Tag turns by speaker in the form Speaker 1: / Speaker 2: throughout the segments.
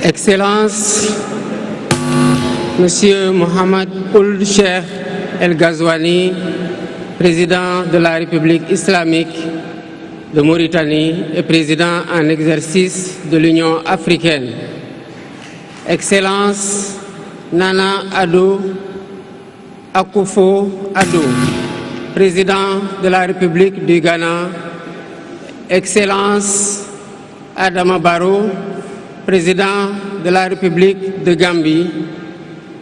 Speaker 1: Excellences, Monsieur Mohamed Ould Cheikh El Ghazouani, président de la République islamique de Mauritanie et président en exercice de l'Union africaine. Excellence Nana Addo Akufo-Addo, président de la République du Ghana. Excellence Adama Barrow, président de la République de Gambie.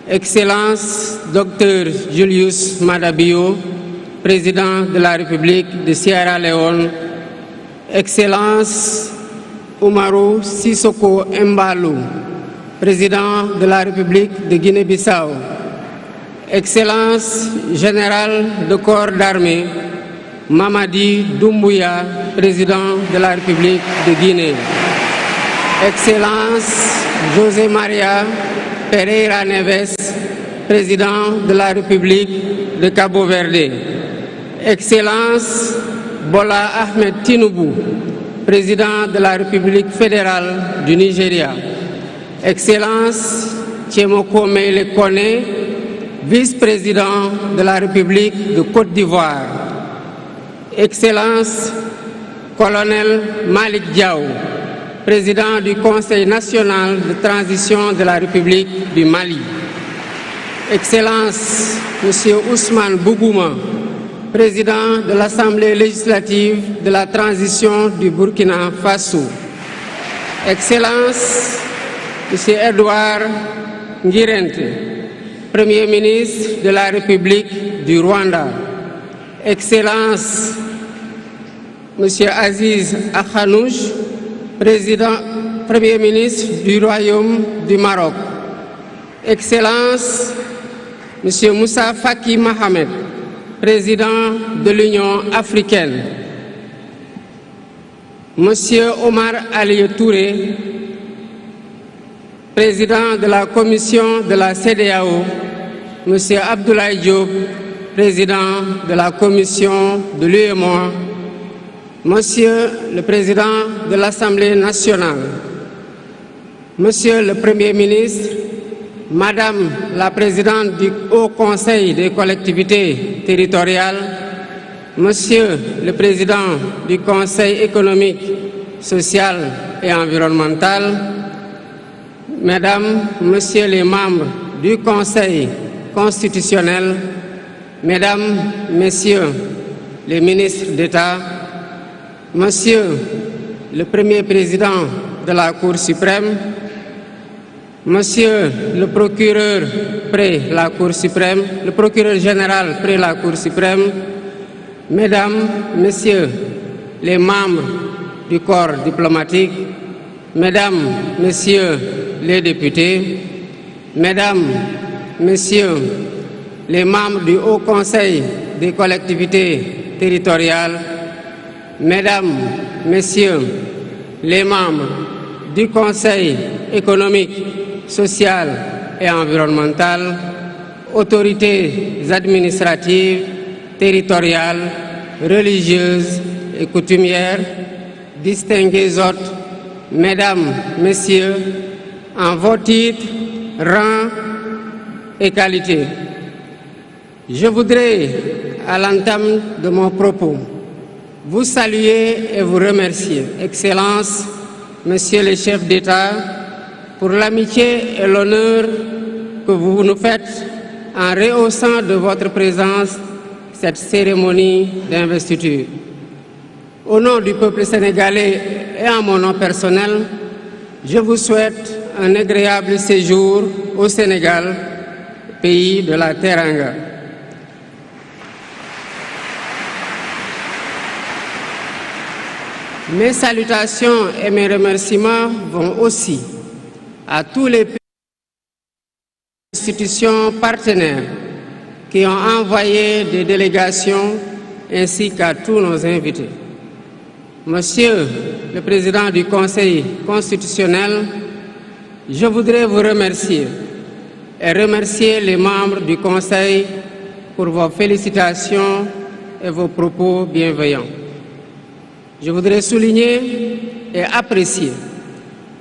Speaker 1: Excellence Dr Julius Maada Bio, président de la République de Sierra Leone. Excellence Umaru Sissoko Embalou, président de la République de Guinée-Bissau. Excellence Général de corps d'armée Mamadi Doumbouya, président de la République de Guinée. Excellence José Maria Pereira Neves, président de la République de Cabo Verde. Excellence Bola Ahmed Tinubu, président de la République fédérale du Nigeria. Excellence Tchemoko Meïle Kone, vice-président de la République de Côte d'Ivoire. Excellence Colonel Malik Diaw, président du Conseil national de transition de la République du Mali. Excellence Monsieur Ousmane Bougouma, président de l'Assemblée législative de la transition du Burkina Faso. Excellence Monsieur Edouard Ngirente, Premier ministre de la République du Rwanda. Excellence Monsieur Aziz Akhanouch, Premier ministre du Royaume du Maroc. Excellence Monsieur Moussa Faki Mohamed, président de l'Union africaine. Monsieur Omar Ali Touré, président de la commission de la CEDEAO. Monsieur Abdoulaye Diop, président de la commission de l'UEMOA. Monsieur le président de l'Assemblée nationale. Monsieur le Premier ministre, Madame la présidente du Haut Conseil des collectivités territoriales, Monsieur le président du Conseil économique, social et environnemental, Mesdames, Messieurs les membres du Conseil constitutionnel, Mesdames, Messieurs les ministres d'État, Monsieur le Premier président de la Cour suprême, Monsieur le procureur près la Cour suprême, le procureur général près la Cour suprême, Mesdames, Messieurs les membres du corps diplomatique, Mesdames, Messieurs les députés, Mesdames, Messieurs les membres du Haut Conseil des collectivités territoriales, Mesdames, Messieurs les membres du Conseil économique, social et environnemental, autorités administratives, territoriales, religieuses et coutumières, distingués hôtes, Mesdames, Messieurs, en vos titres, rangs et qualités. Je voudrais, à l'entame de mon propos, vous saluer et vous remercier, Excellences, Messieurs les chefs d'État, pour l'amitié et l'honneur que vous nous faites en rehaussant de votre présence cette cérémonie d'investiture. Au nom du peuple sénégalais et en mon nom personnel, je vous souhaite un agréable séjour au Sénégal, pays de la Teranga. Mes salutations et mes remerciements vont aussi à tous les institutions partenaires qui ont envoyé des délégations ainsi qu'à tous nos invités. Monsieur le Président du Conseil constitutionnel, je voudrais vous remercier et remercier les membres du Conseil pour vos félicitations et vos propos bienveillants. Je voudrais souligner et apprécier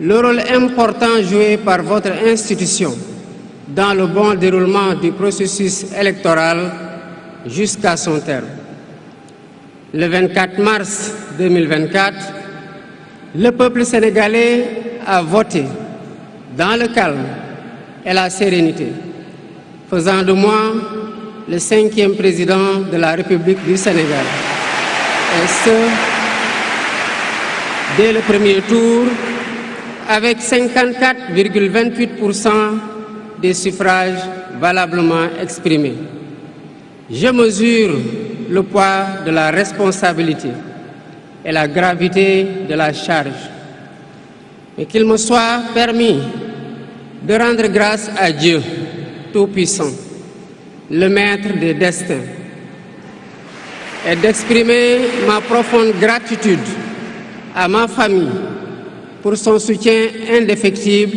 Speaker 1: le rôle important joué par votre institution dans le bon déroulement du processus électoral jusqu'à son terme. Le 24 mars 2024, le peuple sénégalais a voté dans le calme et la sérénité, faisant de moi le 5e président de la République du Sénégal. Et ce, dès le premier tour, avec 54,28% des suffrages valablement exprimés. Je mesure le poids de la responsabilité et la gravité de la charge, mais qu'il me soit permis de rendre grâce à Dieu Tout-Puissant, le Maître des destins, et d'exprimer ma profonde gratitude à ma famille pour son soutien indéfectible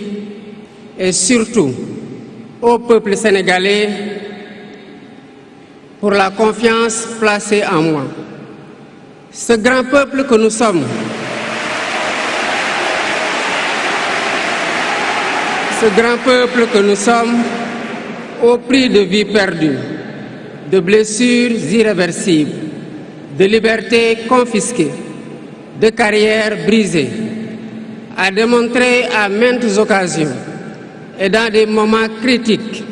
Speaker 1: et surtout au peuple sénégalais pour la confiance placée en moi. Ce grand peuple que nous sommes, au prix de vies perdues, de blessures irréversibles, de libertés confisquées, de carrières brisées, a démontré à maintes occasions et dans des moments critiques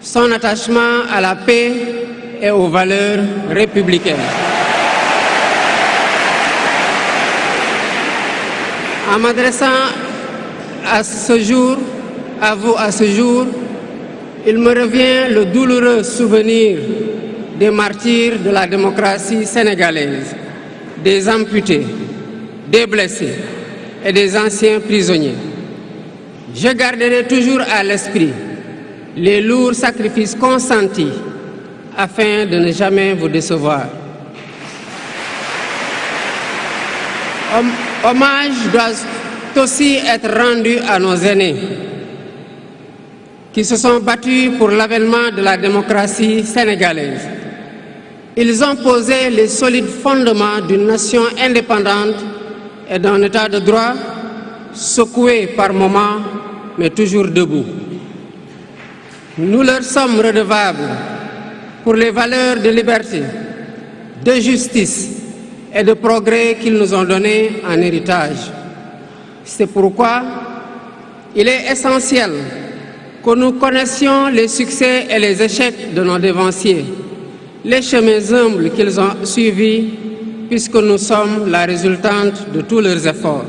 Speaker 1: son attachement à la paix et aux valeurs républicaines. En m'adressant à vous à ce jour, il me revient le douloureux souvenir des martyrs de la démocratie sénégalaise, des amputés, des blessés et des anciens prisonniers. Je garderai toujours à l'esprit les lourds sacrifices consentis afin de ne jamais vous décevoir. Hommage doit aussi être rendu à nos aînés qui se sont battus pour l'avènement de la démocratie sénégalaise. Ils ont posé les solides fondements d'une nation indépendante et d'un état de droit secoué par moments, mais toujours debout. Nous leur sommes redevables pour les valeurs de liberté, de justice et de progrès qu'ils nous ont données en héritage. C'est pourquoi il est essentiel que nous connaissions les succès et les échecs de nos devanciers, les chemins humbles qu'ils ont suivis, puisque nous sommes la résultante de tous leurs efforts.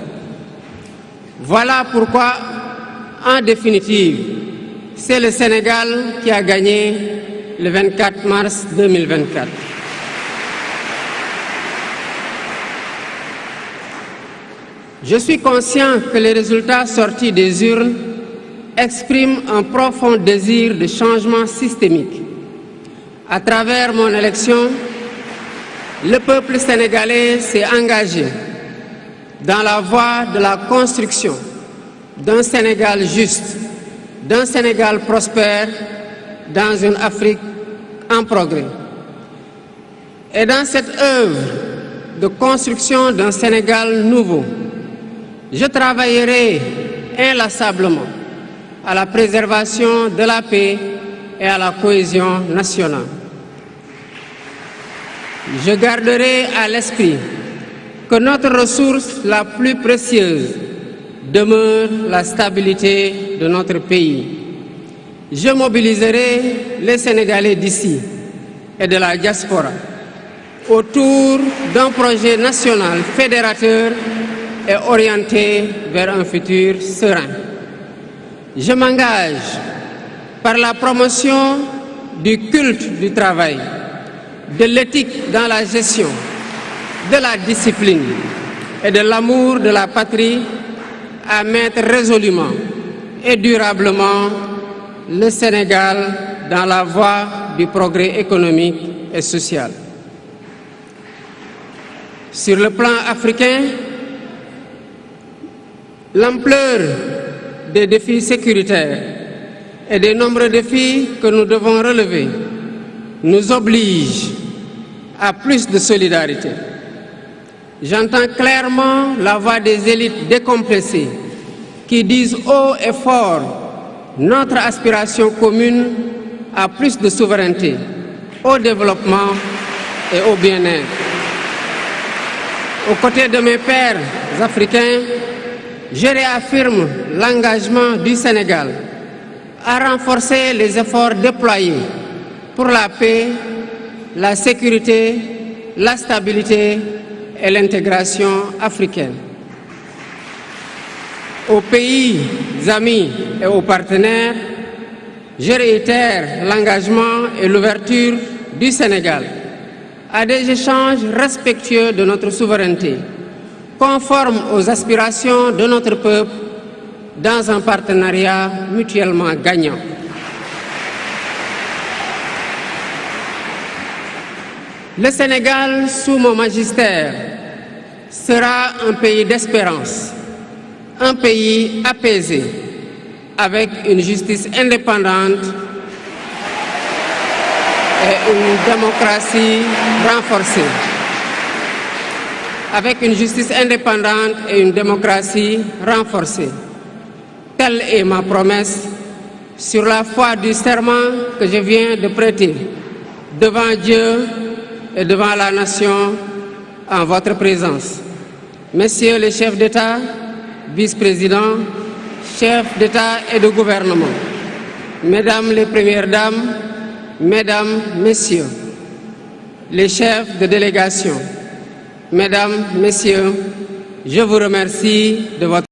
Speaker 1: Voilà pourquoi, en définitive, c'est le Sénégal qui a gagné le 24 mars 2024. Je suis conscient que les résultats sortis des urnes expriment un profond désir de changement systémique. À travers mon élection, le peuple sénégalais s'est engagé dans la voie de la construction d'un Sénégal juste, d'un Sénégal prospère, dans une Afrique en progrès. Et dans cette œuvre de construction d'un Sénégal nouveau, je travaillerai inlassablement à la préservation de la paix et à la cohésion nationale. Je garderai à l'esprit que notre ressource la plus précieuse demeure la stabilité de notre pays. Je mobiliserai les Sénégalais d'ici et de la diaspora autour d'un projet national fédérateur et orienté vers un futur serein. Je m'engage par la promotion du culte du travail, de l'éthique dans la gestion, de la discipline et de l'amour de la patrie à mettre résolument et durablement le Sénégal dans la voie du progrès économique et social. Sur le plan africain, l'ampleur des défis sécuritaires et des nombreux défis que nous devons relever nous oblige à plus de solidarité. J'entends clairement la voix des élites décompressées qui disent haut et fort notre aspiration commune à plus de souveraineté, au développement et au bien-être. Aux côtés de mes pairs africains, je réaffirme l'engagement du Sénégal à renforcer les efforts déployés pour la paix, la sécurité, la stabilité et l'intégration africaine. Aux pays amis et aux partenaires, je réitère l'engagement et l'ouverture du Sénégal à des échanges respectueux de notre souveraineté, conformes aux aspirations de notre peuple, dans un partenariat mutuellement gagnant. Le Sénégal, sous mon magistère, sera un pays d'espérance, un pays apaisé, avec une justice indépendante et une démocratie renforcée. Avec une justice indépendante et une démocratie renforcée. Telle est ma promesse sur la foi du serment que je viens de prêter devant Dieu et devant la nation en votre présence. Messieurs les chefs d'État, vice-présidents, chefs d'État et de gouvernement, Mesdames les Premières Dames, Mesdames, Messieurs, les chefs de délégation, Mesdames, Messieurs, je vous remercie de votre